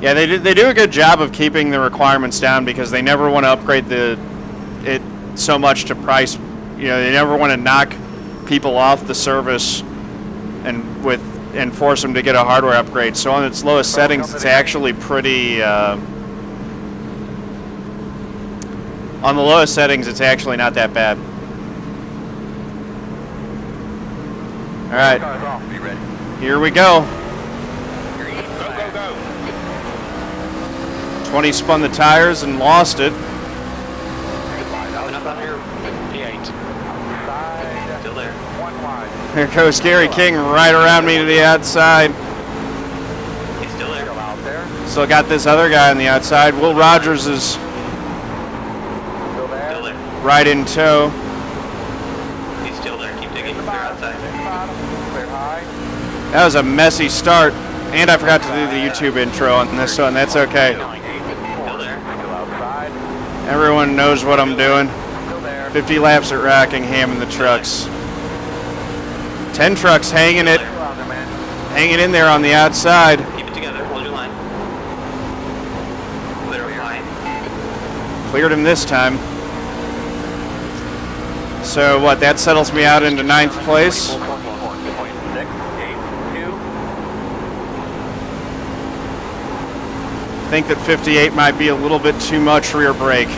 Yeah, they do a good job of keeping the requirements down because they never want to upgrade it so much to price. You know, they never want to knock people off the service and force them to get a hardware upgrade. So on its lowest settings, it's actually pretty. On the lowest settings, it's actually not that bad. All right, here we go. 20 spun the tires and lost it. Here goes Gary King right around me to the outside. He's still there. Still got this other guy on the outside. Will Rogers is right in tow. He's still there. Keep digging. Clear outside. That was a messy start. And I forgot to do the YouTube intro on this one. That's okay. Everyone knows what I'm doing. 50 laps at Rockingham in the trucks. 10 trucks hanging in there on the outside. Keep it together. Hold your line. Clear line. Cleared him this time. So what? That settles me out into 9th place. I think that 58 might be a little bit too much rear brake.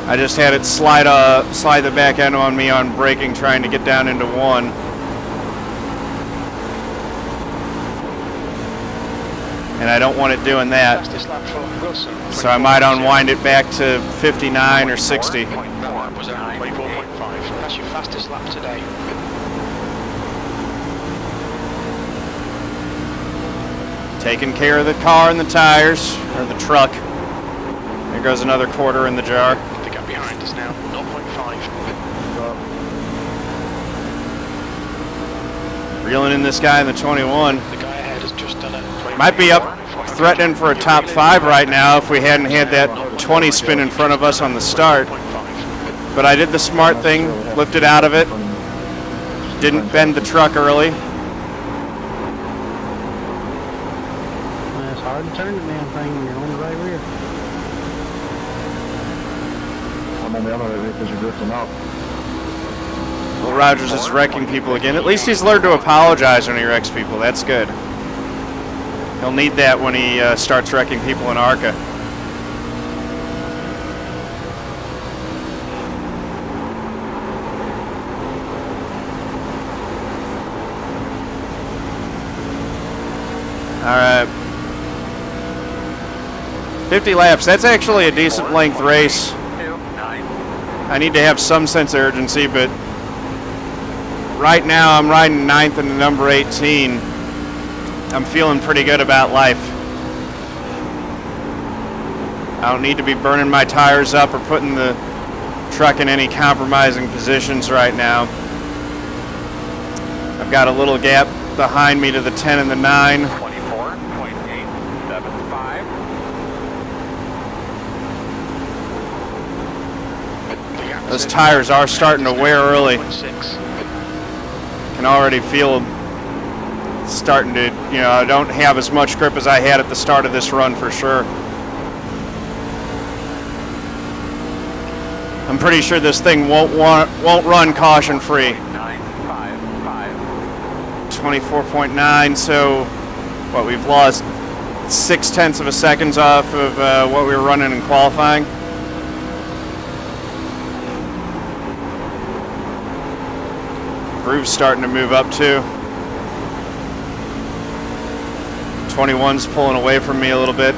I just had it slide the back end on me on braking, trying to get down into 1. And I don't want it doing that. So I might unwind it back to 59 or 60. That's your fastest lap today. Taking care of the car and the tires, or the truck. There goes another quarter in the jar. The gap behind us now, 0.5. Reeling in this guy in the 21. The guy ahead has just done it. Might be up threatening for a top 5 right now if we hadn't had that 20 spin in front of us on the start. But I did the smart thing, lifted out of it, didn't bend the truck early. It's hard to turn the damn thing when you're on the right rear. I'm on the other rear because you're drifting out. Will Rogers is wrecking people again. At least he's learned to apologize when he wrecks people. That's good. He'll need that when he starts wrecking people in ARCA. All right. 50 laps. That's actually a decent length race. I need to have some sense of urgency, but right now I'm riding 9th in the number 18. I'm feeling pretty good about life. I don't need to be burning my tires up or putting the truck in any compromising positions right now. I've got a little gap behind me to the 10 and the 9. 24.875. Those tires are starting to wear early. Can already feel them starting to, I don't have as much grip as I had at the start of this run for sure. I'm pretty sure this thing won't run caution free. 24.9, so what, we've lost 0.6 of a second off of what we were running in qualifying. Groove's starting to move up too. 21's pulling away from me a little bit.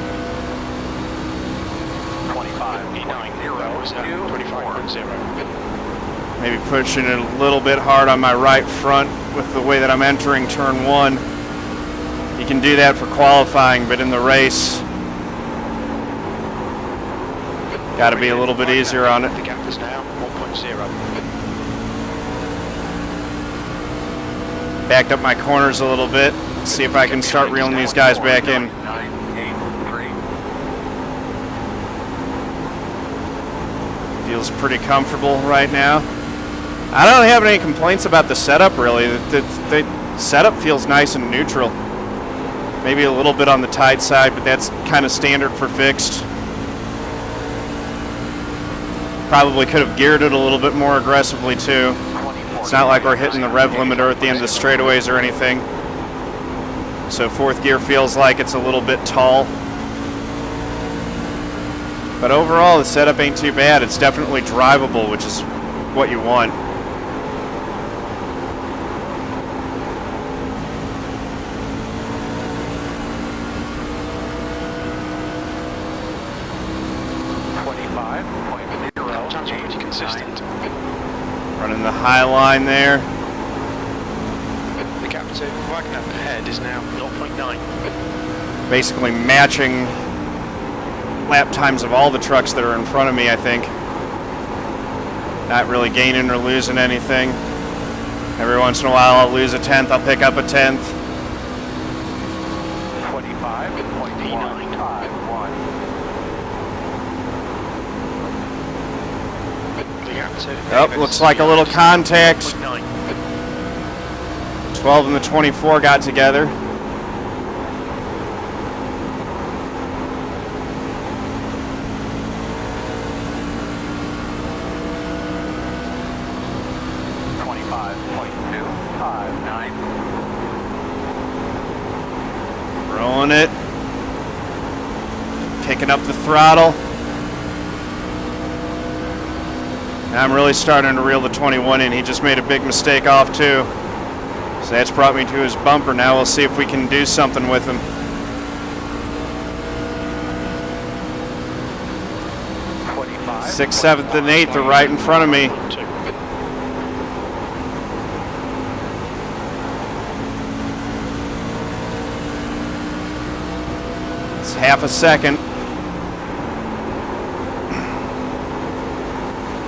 25.0. Maybe pushing it a little bit hard on my right front with the way that I'm entering turn 1. You can do that for qualifying, but in the race, got to be a little bit easier on it. The gap is now 1.0. Backed up my corners a little bit. See if I can start reeling these guys back in. Feels pretty comfortable right now. I don't have any complaints about the setup really. The setup feels nice and neutral. Maybe a little bit on the tight side, but that's kind of standard for fixed. Probably could have geared it a little bit more aggressively too. It's not like we're hitting the rev limiter at the end of the straightaways or anything. So fourth gear feels like it's a little bit tall. But overall, the setup ain't too bad. It's definitely drivable, which is what you want. Running the high line there. The gap to Wagner ahead is now 0.9. Basically matching lap times of all the trucks that are in front of me, I think. Not really gaining or losing anything. Every once in a while I'll lose a tenth, I'll pick up a tenth. 25.151. Oh, looks like a little contact. 12 and the 24 got together. Rolling it. Kicking up the throttle. Now I'm really starting to reel the 21 in. He just made a big mistake off too. So that's brought me to his bumper. Now we'll see if we can do something with him. 6th, 7th, and 8th are right in front of me. It's half a second.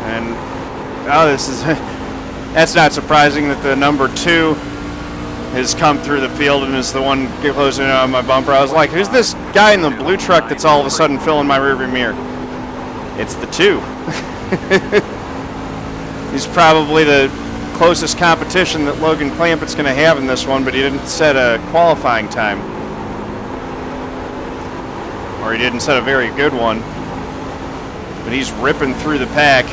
And oh, this is that's not surprising that the number 2 has come through the field and is the one closing in on my bumper. I was like, who's this guy in the blue truck that's all of a sudden filling my rearview mirror? It's the 2. He's probably the closest competition that Logan Clampitt's going to have in this one, but he didn't set a qualifying time. Or he didn't set a very good one. But he's ripping through the pack.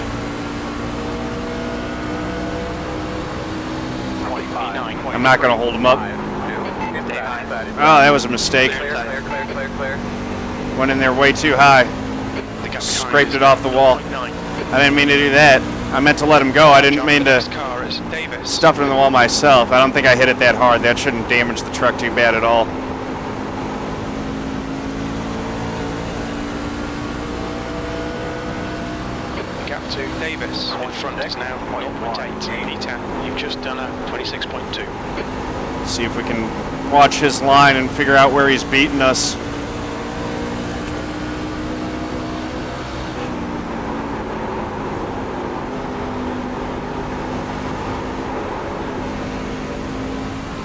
I'm not going to hold him up. Oh, that was a mistake. Went in there way too high. Scraped it off the wall. I didn't mean to do that. I meant to let him go. I didn't mean to stuff it in the wall myself. I don't think I hit it that hard. That shouldn't damage the truck too bad at all. Gap to Davis in front is now 0.8 Peter. You've just done a 26.2. See if we can watch his line and figure out where he's beating us.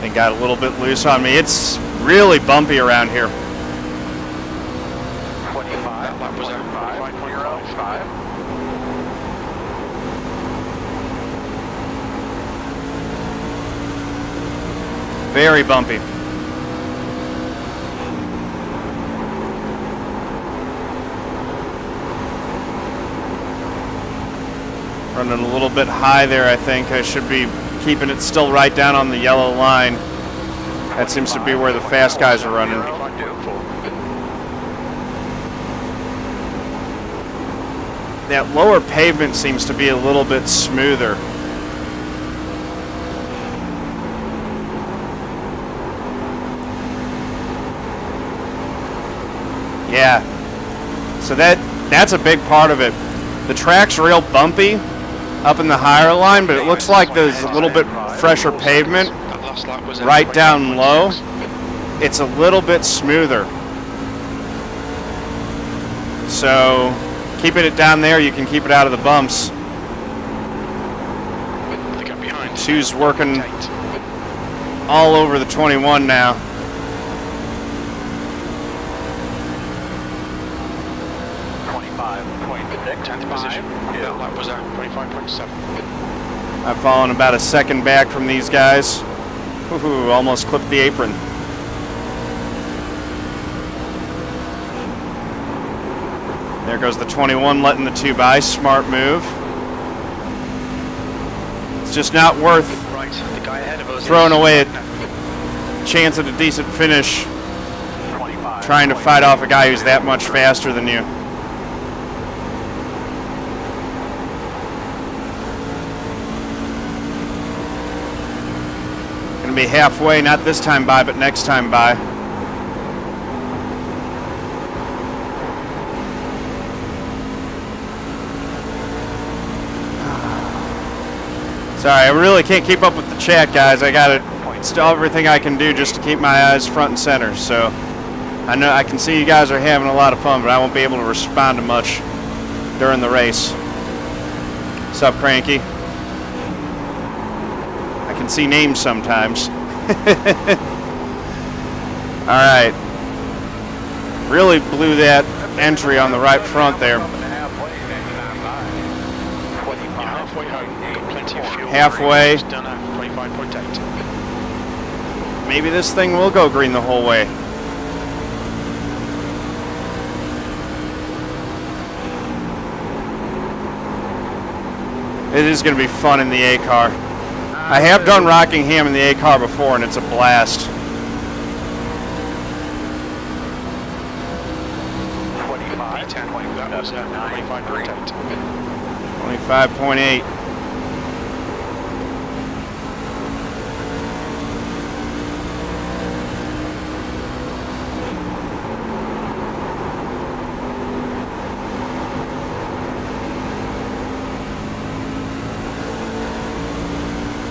They got a little bit loose on me. It's really bumpy around here. 25. That was a 5.05. Very bumpy. Running a little bit high there, I think. I should be keeping it still right down on the yellow line. That seems to be where the fast guys are running. That lower pavement seems to be a little bit smoother. Yeah, so that's a big part of it. The track's real bumpy up in the higher line, but it looks like there's a little bit fresher pavement right down low. It's a little bit smoother. So keeping it down there, you can keep it out of the bumps. 2's working all over the 21 now. 10th position. Yeah, that was a 25.7. I've fallen about a second back from these guys. Ooh, almost clipped the apron. There goes the 21 letting the 2 by. Smart move. It's just not worth Right, the guy ahead of us throwing is away Wagner. a chance at a decent finish trying to fight off a guy who's that much faster than you. Gonna be halfway, not this time by, but next time by. Sorry, I really can't keep up with the chat, guys. I got to still everything I can do just to keep my eyes front and center. So I know I can see you guys are having a lot of fun, but I won't be able to respond to much during the race. What's up, Cranky? I can see names sometimes. All right. Really blew that entry on the right front there. Halfway home, got plenty of fuel. Halfway. Just done a 25.8. Maybe this thing will go green the whole way. It is going to be fun in the A car. I have done Rockingham in the A car before, and it's a blast. 25. That was 25.8. 25.8.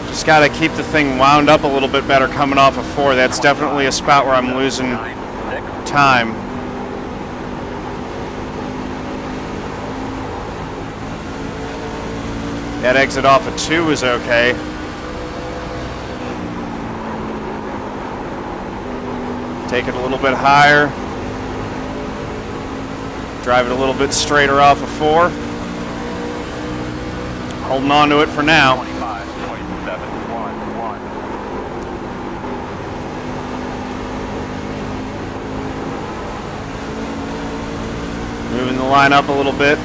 Just got to keep the thing wound up a little bit better coming off of 4. That's definitely a spot where I'm losing time. That exit off of 2 is okay. Take it a little bit higher. Drive it a little bit straighter off of 4. Holding on to it for now. 25.711. Moving the line up a little bit.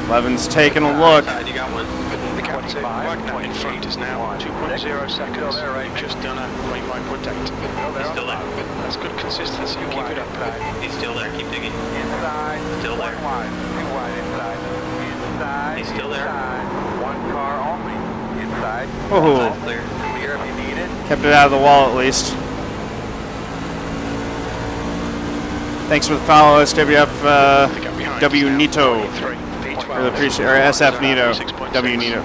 Levin's taking a look. You got one. The captain, Wagner, in front is now 2.0 seconds. You've just done a 25.8. He's still there. That's good consistency. Keep it up. He's still there. Keep digging. Inside. Still there. One wide. 2 wide inside. Inside. He's still there. Inside. 1 car only. Inside. Oh, That's clear. Clear if you need it. kept it out of the wall at least. Thanks for the follow, SWF W Nito. Or the or SF Nito. W Nito.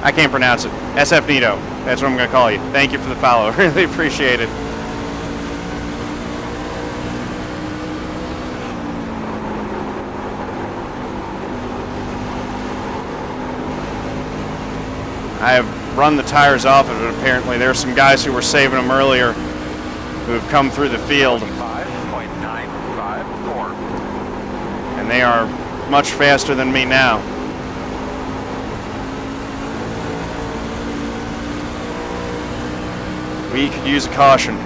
I can't pronounce it. SF Nito. That's what I'm going to call you. Thank you for the follow. Really appreciate it. I have run the tires off of it apparently. There are some guys who were saving them earlier who have come through the field. 5.954. And they are much faster than me now. We could use a caution.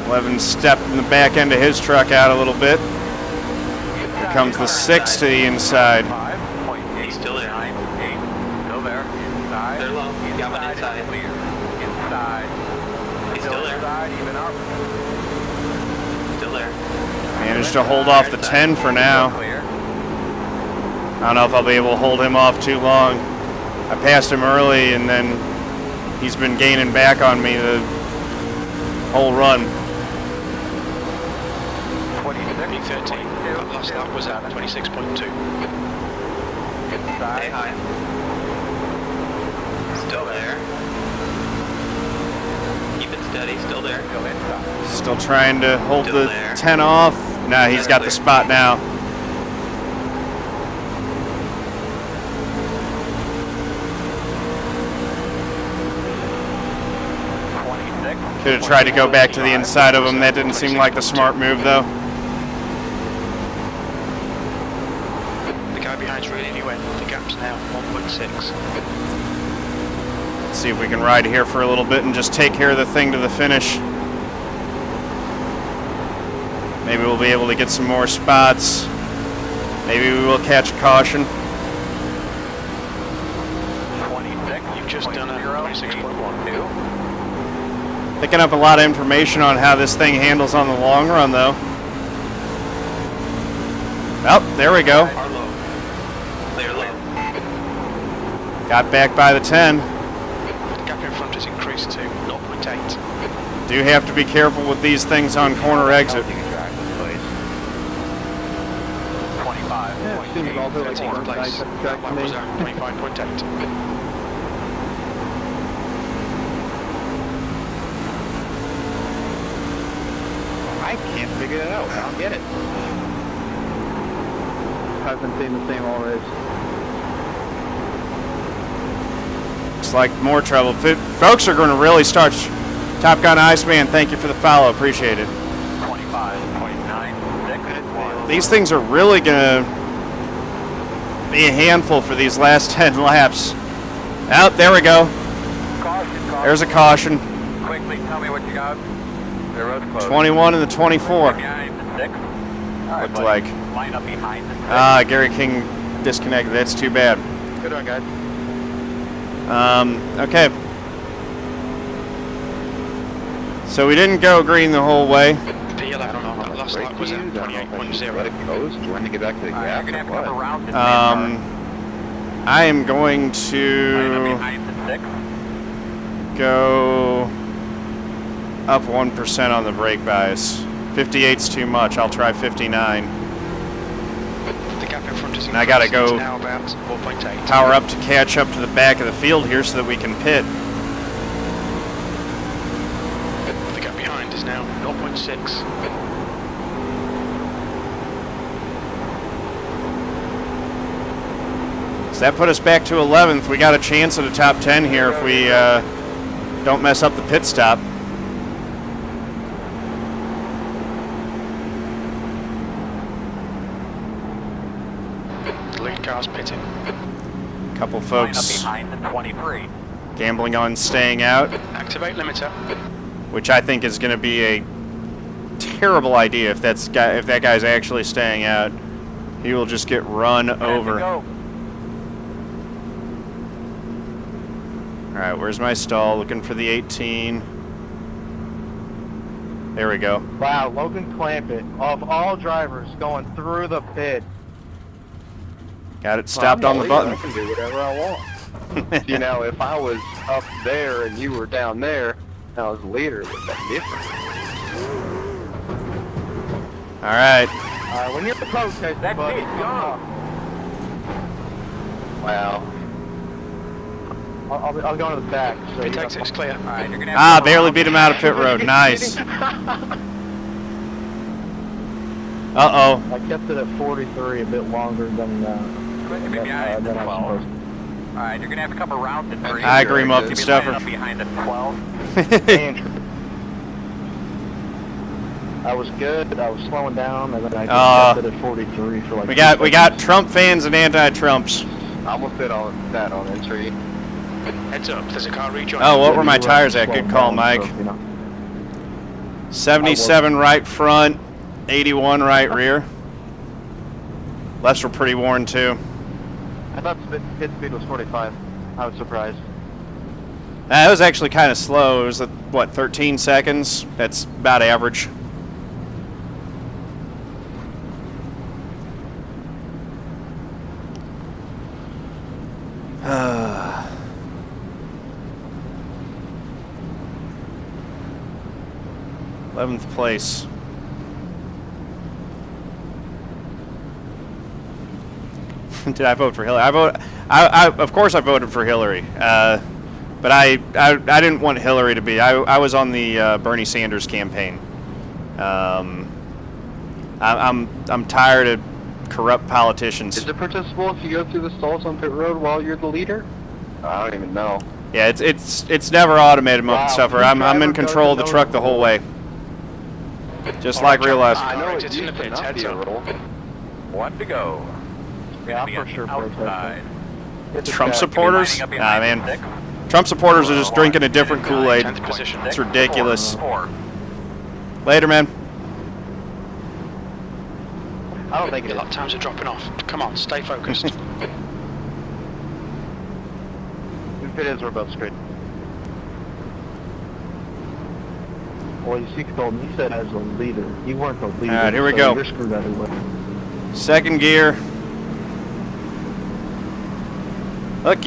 Levin stepped in the back end of his truck out a little bit. Here comes the 6 to the inside. He's still there. 5.8. Still there. Inside. They're low. You got one inside. Clear. Inside. He's still there. Inside, even up. Still there. Managed to hold off the 10 for now. Clear. I don't know if I'll be able to hold him off too long. I passed him early and then he's been gaining back on me the whole run. 13. That last lap was at 26.2. Stay high. Still there. Keep it steady. Still there. Still trying to hold Still the there. 10 off. Nah, he's got the spot now. Could have tried to go back to the inside of them. That didn't seem like the smart move, though. The guy behind's really new end. The gap's now 1.6. Let's see if we can ride here for a little bit and just take care of the thing to the finish. Maybe we'll be able to get some more spots. Maybe we will catch a caution. 26. You've just done a 26.12. Picking up a lot of information on how this thing handles on the long run, though. Oh, there we go. Are low. They're low. Got back by the 10. The gap in front has increased to 0.8. Do have to be careful with these things on corner exit. 25. Yeah, it seems all like 13th place. That lap was at 25.8. I can't figure it out. I don't get it. I've been seeing the same all race. Looks like more trouble. Folks are going to really start. Top Gun Iceman, thank you for the follow. Appreciate it. 25, 29, 6, These things are really going to be a handful for these last 10 laps. Oh, there we go. Caution. There's a caution. Quickly, tell me what you got. The road's closed. 21 and the 24. Behind the 6. All right, Looked buddy. like. Line up behind the 6. Gary King disconnected. That's too bad. Good one, guys. Okay. So we didn't go green the whole way. The 11 on that last lap was at 28.0. Let it close. Do you want to get back to the gap? You're going to have to come around this I am going Line up to behind the 6. go up 1% on the brake bias. 58's too much. I'll try 59. The gap in front is And I gotta increased. go It's now about 4.8. Power up to catch up to the back of the field here so that we can pit. The gap behind is now 0.6. So that put us back to 11th. We got a chance at a top 10 here if we don't mess up the pit stop. The lead car's pitting. Couple Line up folks behind the 23. gambling on staying out, Activate limiter. which I think is going to be a terrible idea if that guy's actually staying out. He will just get run over. Go. All right, where's my stall? Looking for the 18. There we go. Wow, Logan Clampitt, of all drivers, going through the pit. Got it stopped on the button. I can do whatever I want. You know, if I was up there and you were down there, and I was the leader, it would be different. All right. When you're the protester, That's buddy, it, come go. on. Wow. I'll go to the back. So Pit you exit is clear. All right, you're going to have to come Barely around beat him out of pit road. Nice. Uh-oh. I kept it at 43 a bit longer than Quickly behind the I was 12. supposed to. All right, you're going to have to come around the 3. I agree, Muffin Maybe Stuffer. line up behind the 12. Andrew. I was good. I was slowing down, and then I just kept it at 43 for like. We got Trump fans and anti-Trumps. I almost did all that on entry. Heads up, there's a car rejoining. Oh, what were my tires at? Good call, Mike. 77 right front, 81 right rear. Lefts were pretty worn too. I thought pit speed was 45. I was surprised. It was actually kind of slow. It was at, what, 13 seconds? That's about average. Eleventh place. Did I vote for Hillary? I of course I voted for Hillary. But I didn't want Hillary to be. I was on the Bernie Sanders campaign. I'm tired of corrupt politicians. Is it participable if you go through the stalls on pit road while you're the leader? I don't even know. Yeah, it's never automated moving stuff. I'm in control of the truck the whole way. Just like real life. I know Alright, it it's in used the to pits, not heads be a up. rule. 1 to go. Yeah, Gonna for be sure. outside. Trump Gonna be supporters? lining up Nah, behind man. the 6. Trump supporters are just drinking a different Kool-Aid. 10th position. It's ridiculous. 4. Later, man. I don't think it Your is. lap times are dropping off. Come on, stay focused. If it is, we're both straight. Well, you see, Colton, you said as a leader. You weren't the leader. All right, here we so go. You're screwed either way. Second gear. Look,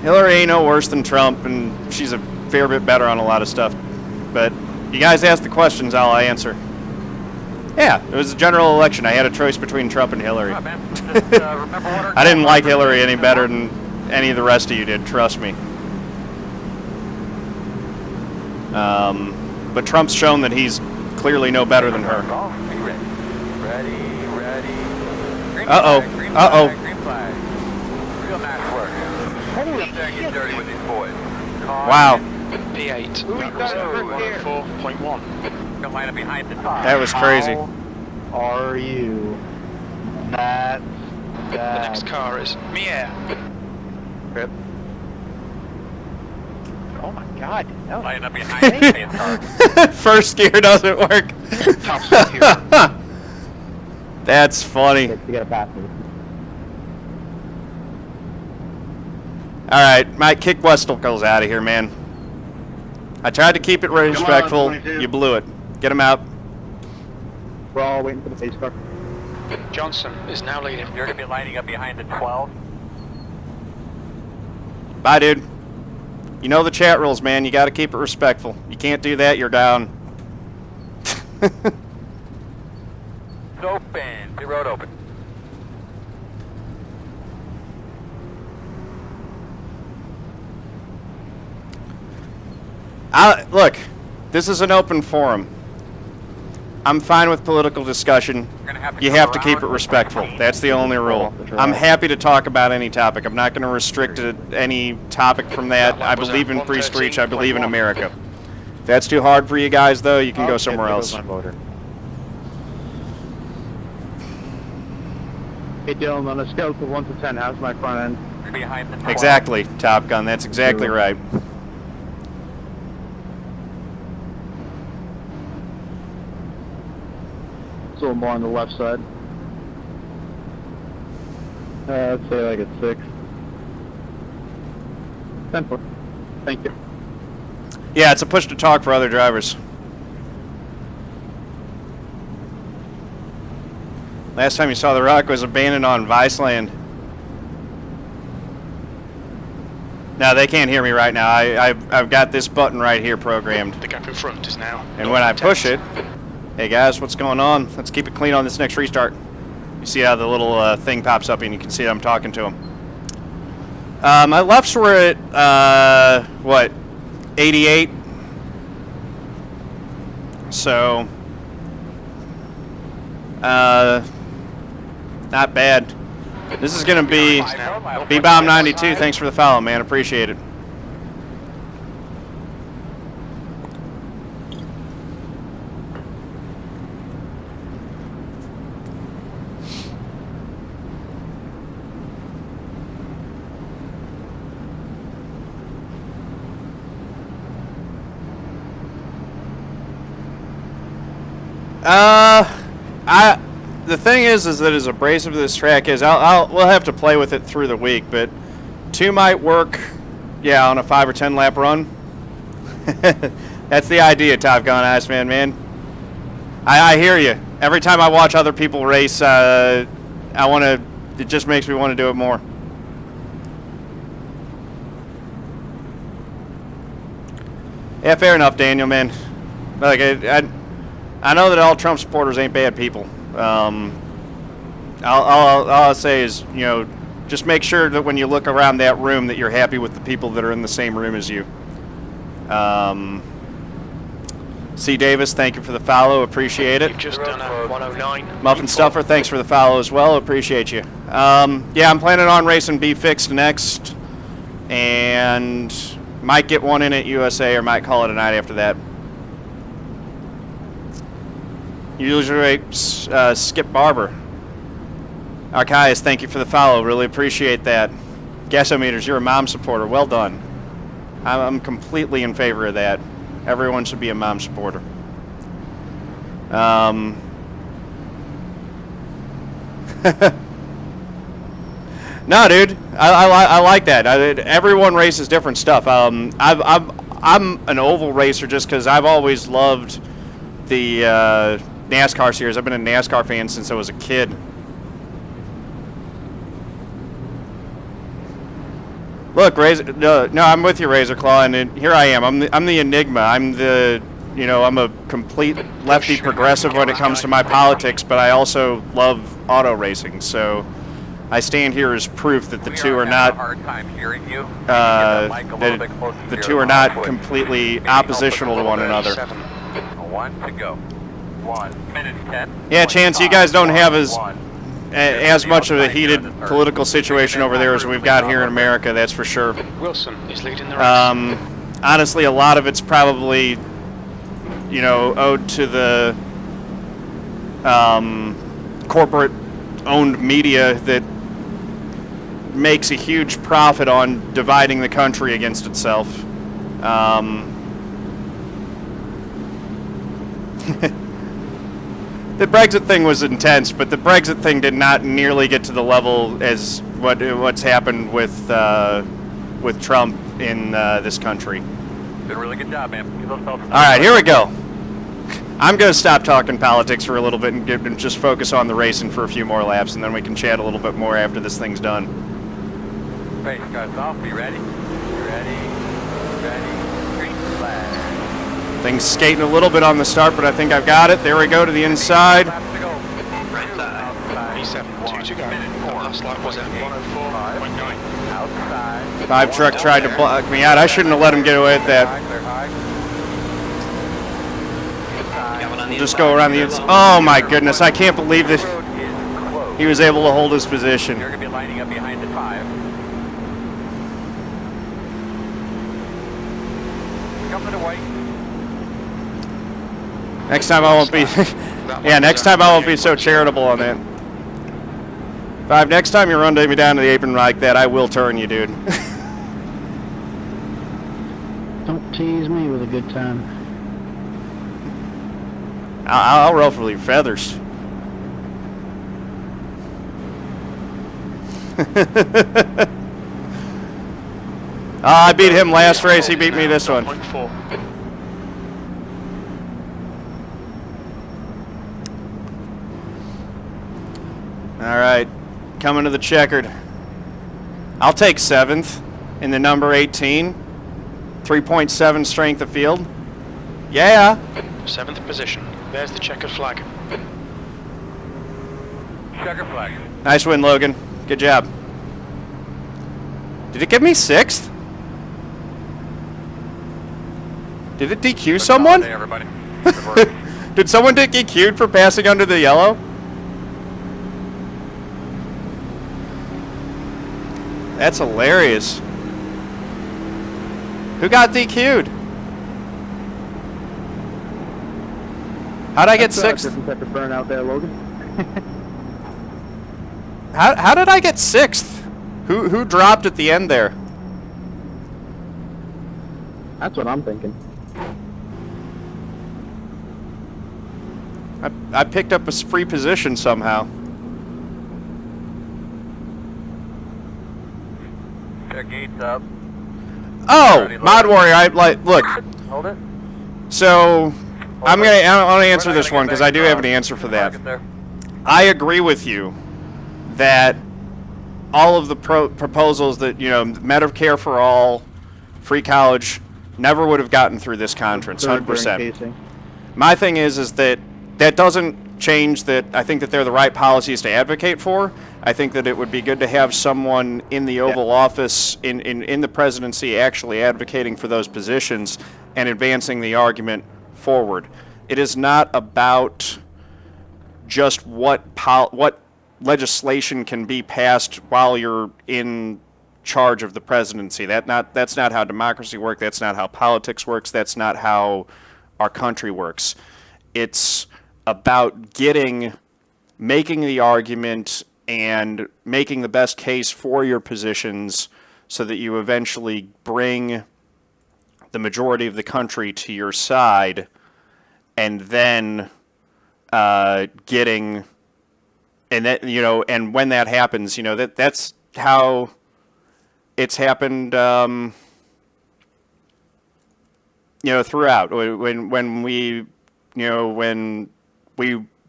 Hillary ain't no worse than Trump, and she's a fair bit better on a lot of stuff. But you guys ask the questions, I'll answer. Yeah, it was a general election. I had a choice between Trump and Hillary. I didn't like Hillary any better than any of the rest of you did, trust me. But Trump's shown that he's clearly no better than her. Ready. Green Uh-oh. flag, green Uh-oh. flag, green flag. Real nice work. Holy Get there and get shit. dirty with these boys. Wow, P8. Who That we got was over here? 104.1. Gonna line up behind the that was crazy. How are you? That's The bad. next car is Manger. Rip. Oh my god. No. Line up behind the car. First gear doesn't work. Top secure. That's funny. You got a bathroom. Alright, Mike, kick Westelkos out of here, man. I tried to keep it respectful. 22. You blew it. Get him out. We're all waiting for the face car. Johnson is now leading. You're gonna be lining up behind the 12. Bye, dude. You know the chat rules, man. You got to keep it respectful. You can't do that, you're down. It's open. The road open. Look, this is an open forum. I'm fine with political discussion. You have to keep it respectful. That's the only rule. I'm happy to talk about any topic. I'm not going to restrict any topic from that. I believe in free speech. I believe in America. If that's too hard for you guys, though, you can go somewhere else. Hey Dylan, on a scale of 1 to 10, how's my front end? Behind the 12. Exactly, Top Gun. That's exactly right. It's a little more on the left side. I'd say like a 6. 10 Thank you. Yeah, it's a push to talk for other drivers. Last time you saw The Rock was abandoned on Viceland. No, they can't hear me right now. I've got this button right here programmed. The gap in front is now. And when I push it, hey guys, what's going on? Let's keep it clean on this next restart. You see how the little thing pops up and you can see I'm talking to him. My lefts were at, what, 88? So, not bad. This is going to be B-Bomb 92. Thanks for the follow, man. Appreciate it. The thing is that as abrasive as this track is, we'll have to play with it through the week, but 2 might work, yeah, on a 5 or 10 lap run. That's the idea, Top Gun Iceman, man. I hear you. Every time I watch other people race, it just makes me want to do it more. Yeah, fair enough, Daniel, man. Like, I know that all Trump supporters ain't bad people. All I'll say is, you know, just make sure that when you look around that room that you're happy with the people that are in the same room as you. C. Davis, thank you for the follow. Appreciate it. You've just done a 109. Muffin Stuffer, thanks for the follow as well. Appreciate you. Yeah, I'm planning on racing B Fixed next, and might get one in at USA or might call it a night after that. Usually Skip Barber. Archias, thank you for the follow. Really appreciate that. Gasometers, you're a mom supporter. Well done. I'm completely in favor of that. Everyone should be a mom supporter. No, dude, I like that. Everyone races different stuff. I'm an oval racer just because I've always loved the NASCAR series. I've been a NASCAR fan since I was a kid. Look, no, I'm with you, Razor Claw, and here I am. I'm the enigma. I'm a complete lefty progressive when it comes to my politics, but I also love auto racing. So I stand here as proof that the two are not the two are not completely oppositional to one another. 1 to go. 1 minute 10. Yeah, Chance, you guys don't have as much of a heated political situation over there as we've got here in America, that's for sure. Wilson is leading the race. Honestly, a lot of it's probably, owed to the corporate-owned media that makes a huge profit on dividing the country against itself. The Brexit thing was intense, but the Brexit thing did not nearly get to the level as what's happened with Trump in this country. Did a really good job, man. All right, here we go. I'm going to stop talking politics for a little bit and just focus on the racing for a few more laps, and then we can chat a little bit more after this thing's done. Race starts off. Be ready. Ready. Green flag. Things skating a little bit on the start, but I think I've got it. There we go to the inside. Right side. P7, 2 to go. Last lap was at 104.9. Outside. 5 truck tried to block me out. I shouldn't have let him get away with that. We'll just go around the inside. Oh my goodness, I can't believe that he was able to hold his position. You're going to be lining up behind the 5. Come to the white. Next time I won't be. Yeah, next time I won't be so charitable on that. 5. Next time you run me down to the apron like that, I will turn you, dude. Don't tease me with a good time. I'll ruffle your feathers. I beat him last race. He beat me this one. 0.4. All right, coming to the checkered. I'll take 7th in the number 18. 3.7 strength of field. Yeah. 7th position. There's the checkered flag. Checker flag. Nice win, Logan. Good job. Did it give me 6th? Did it DQ someone? Hey, everybody. Did someone get DQ'd for passing under the yellow? That's hilarious. Who got DQ'd? How'd I get 6th? Different type of burn out there, Logan. How did I get 6th? Who dropped at the end there? That's what I'm thinking. I picked up a free position somehow. Check gates up. Oh, Mod Warrior, look. Hold it. So I want to answer this one because I do have an answer for that. I agree with you that all of the proposals that, Medicare for all, free college, never would have gotten through this conference, 100%. My thing is that doesn't change that I think that they're the right policies to advocate for. I think that it would be good to have someone in the Oval Office, in the presidency, actually advocating for those positions and advancing the argument forward. It is not about just what legislation can be passed while you're in charge of the presidency. That's not how democracy works. That's not how politics works. That's not how our country works. It's about making the argument and making the best case for your positions so that you eventually bring the majority of the country to your side, and then and when that happens, that's how it's happened, throughout. When we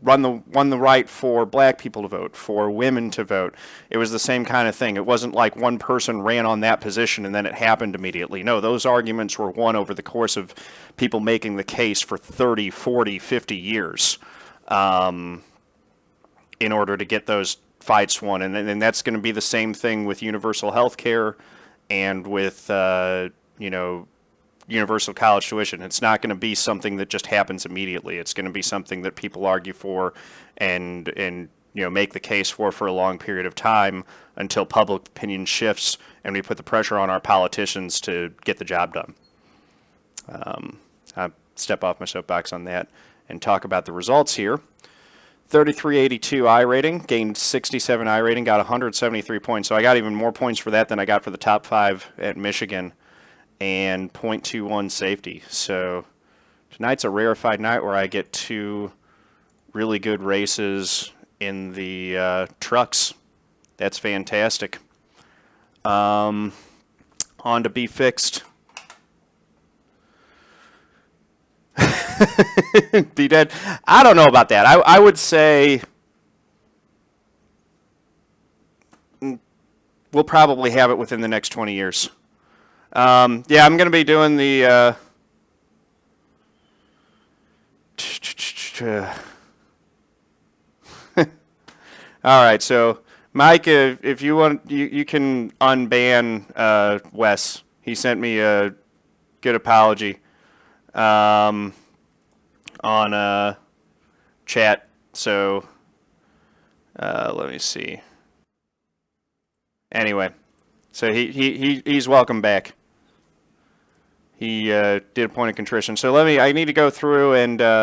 won the right for black people to vote, for women to vote, it was the same kind of thing. It wasn't like one person ran on that position and then it happened immediately. No, those arguments were won over the course of people making the case for 30, 40, 50 years in order to get those fights won. And that's going to be the same thing with universal health care and with, universal college tuition. It's not going to be something that just happens immediately. It's going to be something that people argue for and make the case for a long period of time until public opinion shifts and we put the pressure on our politicians to get the job done. I'll step off my soapbox on that and talk about the results here. 3382 iRating, gained 67 iRating, got 173 points. So I got even more points for that than I got for the top 5 at Michigan. And 0.21 safety. So tonight's a rarefied night where I get 2 really good races in the trucks. That's fantastic. On to be fixed. Be dead. I don't know about that. I would say we'll probably have it within the next 20 years. Yeah, I'm going to be doing the all right, so Mike, if you want, you can unban Wes. He sent me a good apology on chat, so let me see. Anyway, so he's welcome back. He did a point of contrition. So I need to go through and